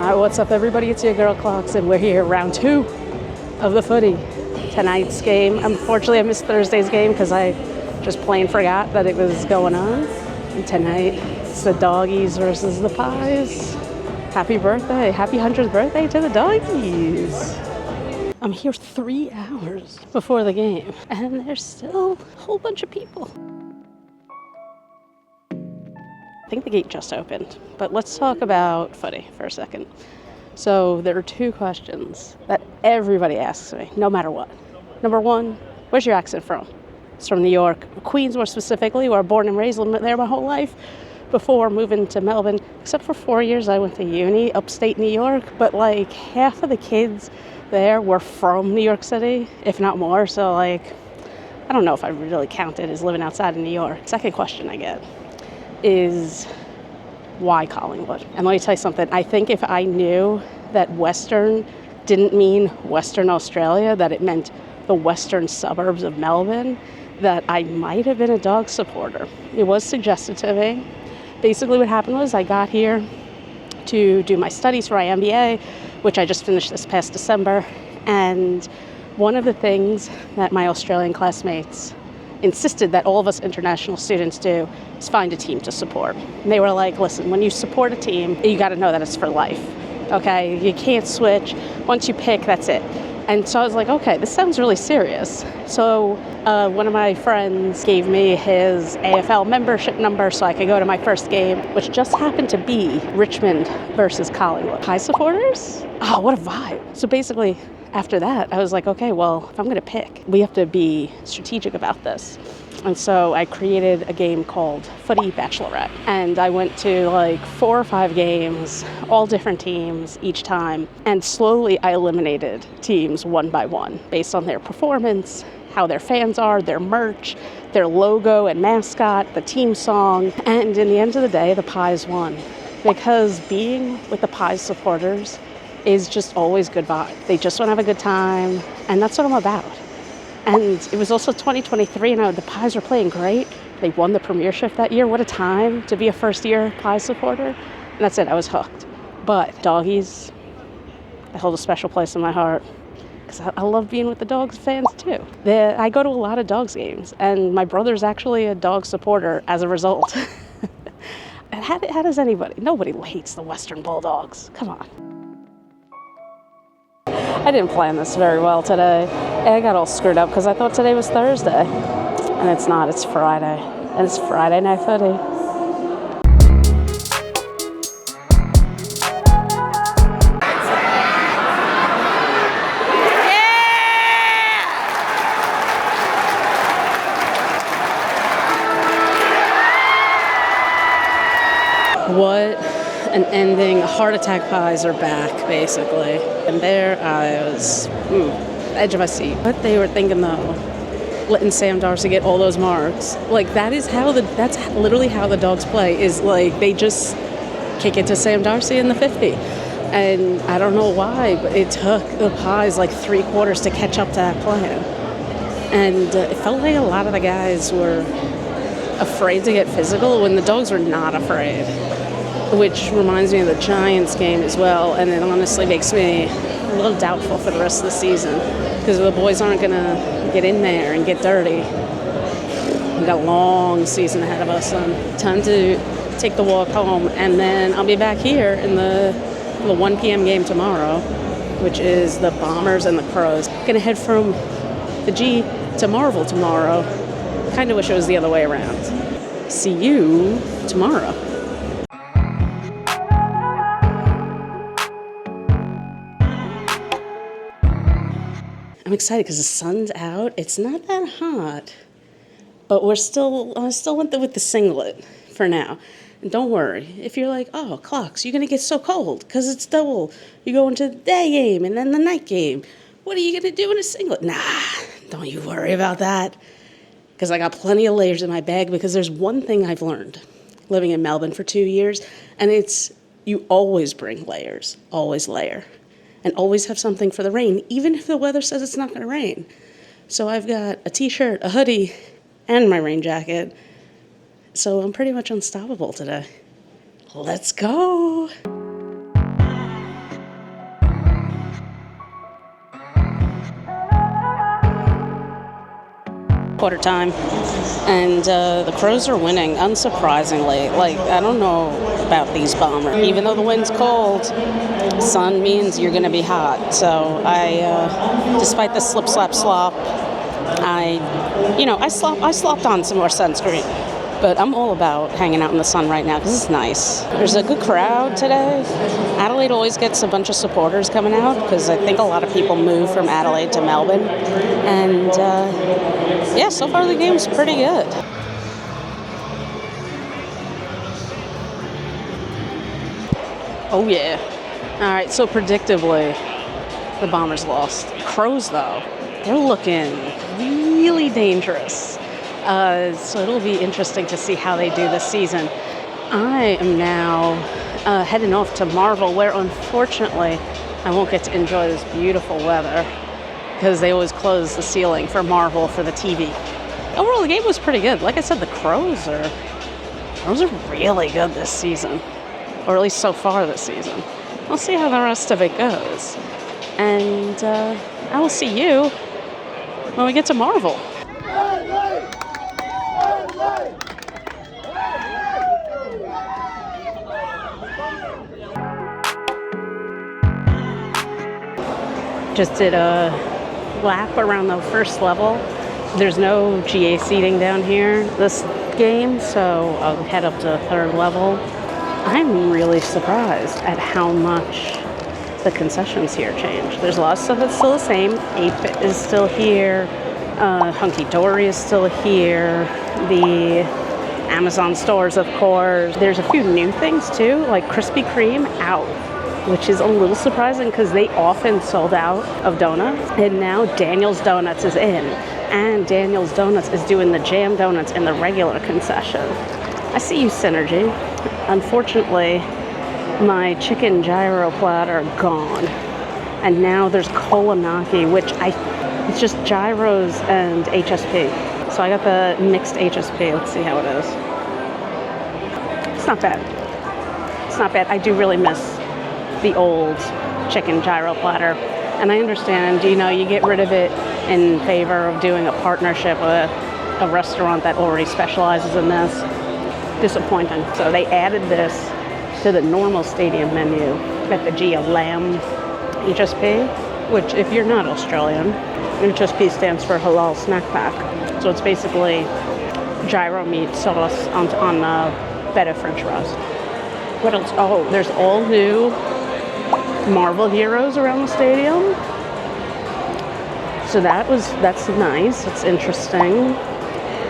Hi, what's up everybody? It's your girl Clocks and we're here round 2 of the footy. Tonight's game, unfortunately I missed Thursday's game because I just plain forgot that it was going on. And tonight it's the doggies versus the pies. Happy birthday, happy 100th birthday to the doggies. I'm here 3 hours before the game and there's still a whole bunch of people. I think the gate just opened, but let's talk about footy for a second. So there are 2 questions that everybody asks me, no matter what. Number 1, where's your accent from? It's from New York, Queens more specifically, where I was born and raised, lived there my whole life before moving to Melbourne. Except for 4 years I went to uni, upstate New York, but like half of the kids there were from New York City, if not more. So like, I don't know if I really count it as living outside of New York. Second question I get is why Collingwood? And let me tell you something, I think if I knew that Western didn't mean Western Australia, that it meant the western suburbs of Melbourne, that I might have been a dog supporter. It was suggested to me. Basically what happened was I got here to do my studies for my MBA, which I just finished this past December, and one of the things that my Australian classmates insisted that all of us international students do is find a team to support. And they were like, listen, when you support a team, you got to know that it's for life, okay? You can't switch. Once you pick, that's it. And so I was like, okay, this sounds really serious. So one of my friends gave me his AFL membership number so I could go to my first game, which just happened to be Richmond versus Collingwood. Pie supporters? Oh, what a vibe. So basically, after that, I was like, okay, well, if I'm going to pick, we have to be strategic about this. And so I created a game called Footy Bachelorette. And I went to like 4 or 5 games, all different teams each time. And slowly I eliminated teams one by one based on their performance, how their fans are, their merch, their logo and mascot, the team song. And in the end of the day, the Pies won. Because being with the Pies supporters is just always good vibe. They just want to have a good time, and that's what I'm about. And it was also 2023, and the Pies were playing great. They won the premiership that year. What a time to be a first-year Pies supporter. And that's it, I was hooked. But doggies, they hold a special place in my heart, because I love being with the Dogs fans too. I go to a lot of Dogs games, and my brother's actually a dog supporter as a result. And how does anybody? Nobody hates the Western Bulldogs. Come on. I didn't plan this very well today. I got all screwed up because I thought today was Thursday. And it's not, it's Friday. And it's Friday Night Footy. What an ending. Heart attack pies are back, basically. And there I was, edge of my seat. What they were thinking though, letting Sam Darcy get all those marks. Like that's literally how the Dogs play, is like they just kick it to Sam Darcy in the 50. And I don't know why, but it took the Pies like 3 quarters to catch up to that plan. And it felt like a lot of the guys were afraid to get physical when the Dogs were not afraid. Which reminds me of the Giants game as well, and it honestly makes me a little doubtful for the rest of the season because the boys aren't going to get in there and get dirty. We've got a long season ahead of us, and time to take the walk home, and then I'll be back here in the 1 p.m. game tomorrow, which is the Bombers and the Crows. Going to head from the G to Marvel tomorrow. Kind of wish it was the other way around. See you tomorrow. I'm excited because the sun's out. It's not that hot, but I still went with the singlet for now. And don't worry, if you're like, oh, Clocks, you're going to get so cold because it's double. You go into the day game and then the night game. What are you going to do in a singlet? Nah, don't you worry about that, because I got plenty of layers in my bag, because there's one thing I've learned living in Melbourne for 2 years, and it's you always bring layers, always layer. And always have something for the rain, even if the weather says it's not going to rain. So I've got a t-shirt, a hoodie, and my rain jacket. So I'm pretty much unstoppable today. Let's go. quarter time, and the Crows are winning, unsurprisingly. Like, I don't know about these Bombers. Even though the wind's cold, sun means you're going to be hot. So despite the slip, slap, slop, I slopped on some more sunscreen. But I'm all about hanging out in the sun right now because it's nice. There's a good crowd today. Adelaide always gets a bunch of supporters coming out because I think a lot of people move from Adelaide to Melbourne. And so far the game's pretty good. Oh yeah. All right, so predictably, the Bombers lost. Crows, though, they're looking really dangerous. So it'll be interesting to see how they do this season. I am now heading off to Marvel, where unfortunately I won't get to enjoy this beautiful weather because they always close the ceiling for Marvel for the TV. Overall, the game was pretty good. Like I said, the Crows are really good this season, or at least so far this season. We'll see how the rest of it goes. And I will see you when we get to Marvel. Just did a lap around the first level. There's no GA seating down here this game, so I'll head up to third level. I'm really surprised at how much the concessions here changed. There's a lot of stuff that's still the same. Ape is still here. Hunky Dory is still here. The Amazon stores, of course. There's a few new things too, like Krispy Kreme out, which is a little surprising because they often sold out of donuts. And now Daniel's Donuts is in. And Daniel's Donuts is doing the jam donuts in the regular concession. I see you, Synergy. Unfortunately, my chicken gyro platter gone. And now there's Kolanaki, which it's just gyros and HSP. So I got the mixed HSP. Let's see how it is. It's not bad. It's not bad. I do really miss the old chicken gyro platter. And I understand, you get rid of it in favor of doing a partnership with a restaurant that already specializes in this. Disappointing. So they added this to the normal stadium menu at the Gia Lamb HSP, which if you're not Australian, HSP stands for Halal Snack Pack. So it's basically gyro meat sauce on feta French fries. What else? Oh, there's all new Marvel heroes around the stadium. So that's nice. It's interesting.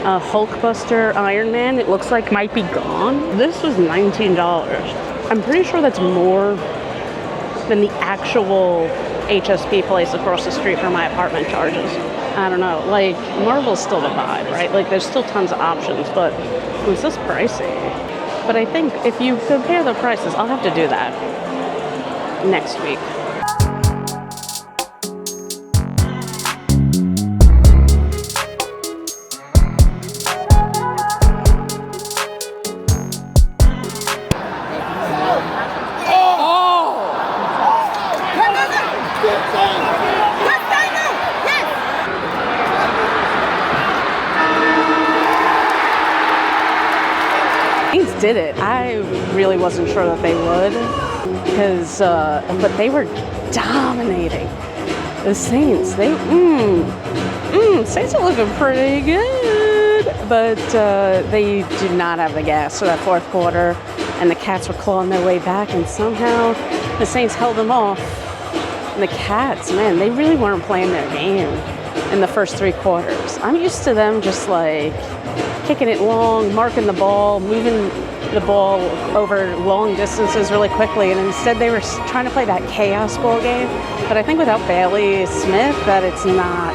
Hulkbuster Iron Man, it looks like might be gone. This was $19. I'm pretty sure that's more than the actual HSP place across the street from my apartment charges. I don't know, like Marvel's still the vibe, right? Like there's still tons of options, but it's just pricey. But I think if you compare the prices, I'll have to do that next week. Did it. I really wasn't sure that they would, because but they were dominating the Saints. Saints are looking pretty good, but they did not have the gas for that fourth quarter, and the Cats were clawing their way back, and somehow the Saints held them off. And the Cats, man, they really weren't playing their game in the first three quarters. I'm used to them just like kicking it long, marking the ball, moving the ball over long distances really quickly, and instead they were trying to play that chaos ball game. But I think without Bailey Smith, that's not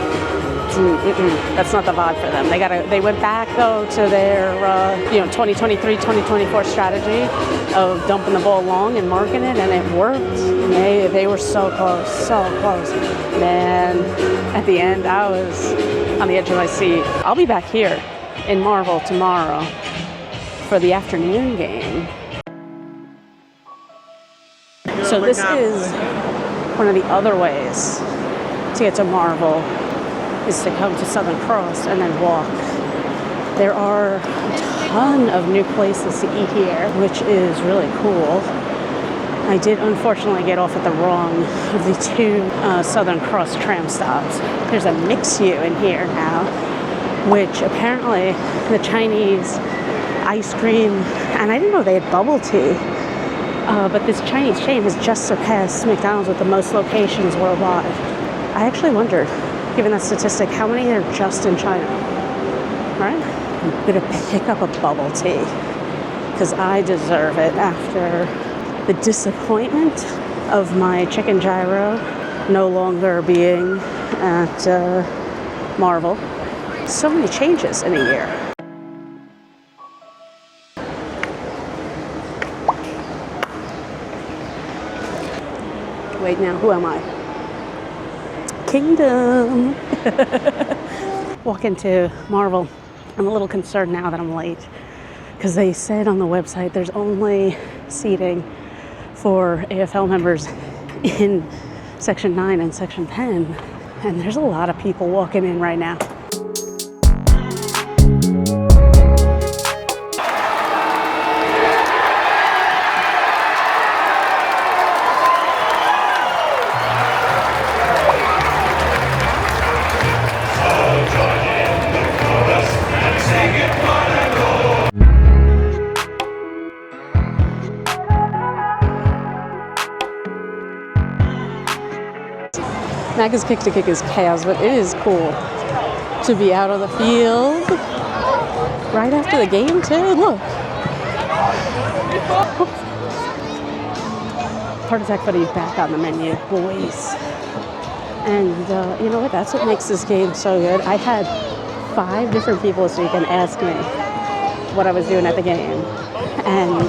the vibe for them. They went back though to their 2023-2024 strategy of dumping the ball long and marking it, and it worked. They were so close, man. At the end, I was on the edge of my seat. I'll be back here in Marvel tomorrow for the afternoon game. So this is one of the other ways to get to Marvel. is to come to Southern Cross and then walk. There are a ton of new places to eat here, which is really cool. I did unfortunately get off at the wrong of the two Southern Cross tram stops. There's a mix-u in here now, which apparently the Chinese ice cream, and I didn't know they had bubble tea, but this Chinese chain has just surpassed McDonald's with the most locations worldwide. I actually wondered, given that statistic, how many are just in China, right? I'm gonna pick up a bubble tea because I deserve it after the disappointment of my chicken gyro no longer being at Marvel. So many changes in a year. Wait, now who am I? Kingdom. Walk into Marvel. I'm a little concerned now that I'm late because they said on the website there's only seating for AFL members in Section 9 and Section 10, and there's a lot of people walking in right now. Macca's kick to kick is chaos, but it is cool to be out on the field right after the game too. Look. Heart Attack Footy is back on the menu, boys. And you know what? That's what makes this game so good. I had 5 different people this weekend ask me what I was doing at the game. And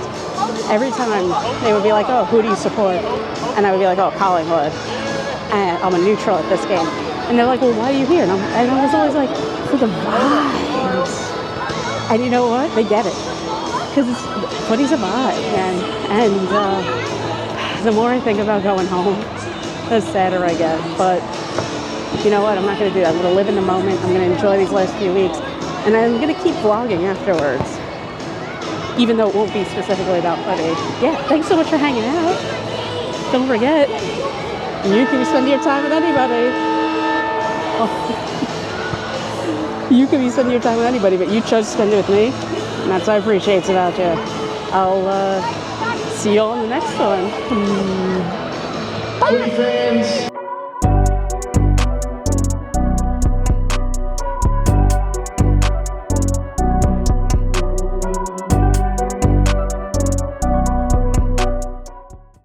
every time they would be like, oh, who do you support? And I would be like, oh, Collingwood. And I'm a neutral at this game. And they're like, well, why are you here? And I was always like, for the vibes. And you know what? They get it. Because footy's a vibe, man. And the more I think about going home, the sadder I get. But you know what? I'm not going to do that. I'm going to live in the moment. I'm going to enjoy these last few weeks. And I'm going to keep vlogging afterwards. Even though it won't be specifically about footy. Yeah, thanks so much for hanging out. Don't forget, you can spend your time with anybody. Oh. You can be spending your time with anybody, but you chose to spend it with me. And that's what I appreciate about you. I'll see you all in the next one. Bye.